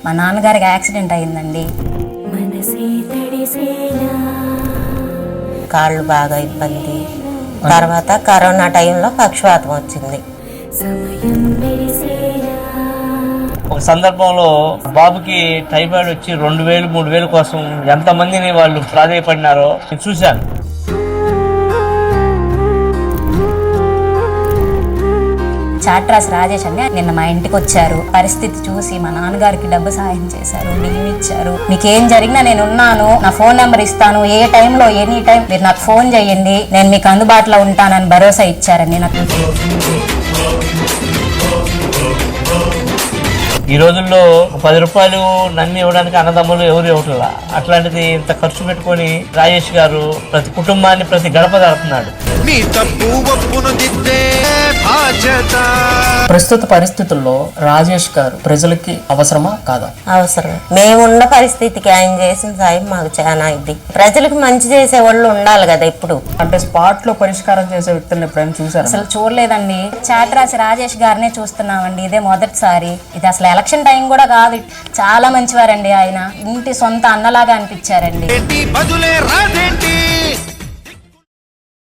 మా నాన్నగారికి యాక్సిడెంట్ అయిందండి. కాళ్ళు బాగా ఇబ్బంది. తర్వాత కరోనా టైంలో పక్షవాతం వచ్చింది. ఒక సందర్భంలో బాబుకి టైఫాయిడ్ వచ్చి 2000, 3000 కోసం ఎంతమందిని వాళ్ళు ప్రాధాయపడినారో నేను చూశాను. చాట్రాస్ రాజేష్ అండి నిన్న మా ఇంటికి వచ్చారు. పరిస్థితి చూసి మా నాన్నగారికి డబ్బు సాయం చేశారు, బియ్యం ఇచ్చారు. మీకేం జరిగినా నేను ఉన్నాను, నా ఫోన్ నెంబర్ ఇస్తాను, ఏ టైంలో ఎనీ టైం మీరు నాకు ఫోన్ చేయండి, నేను మీకు అందుబాటులో ఉంటానని భరోసా ఇచ్చారండి నాకు. ఈ రోజుల్లో 10 రూపాయలు నన్ను ఇవ్వడానికి అన్నదమ్ములు ఎవరు ఇవ్వట్లా. అట్లాంటిది ఇంత ఖర్చు పెట్టుకొని రాజేష్ గారు ప్రతి కుటుంబాన్ని ప్రతి గడప దాడుతున్నాడు. ప్రస్తుత పరిస్థితుల్లో రాజేష్ గారు ప్రజలకి అవసరమా కాదా? అవసరం. మేమున్న పరిస్థితికి ఆయన చేసిన సాయం మాకు చాలా ఇది. ప్రజలకు మంచి చేసే వాళ్ళు ఉండాలి కదా. ఇప్పుడు అంటే స్పాట్ లో పరిష్కారం చేసే వ్యక్తులను ఎప్పుడైనా చూసారు? అసలు చూడలేదండి. చాట్రాస్ రాజేష్ గారినే చూస్తున్నామండి. ఇదే మొదటిసారి. ఇది అసలు ఎలక్షన్ టైం కూడా కాదు. చాలా మంచివారండి ఆయన. ఇంటి సొంత అన్నలాగా అనిపించారండి.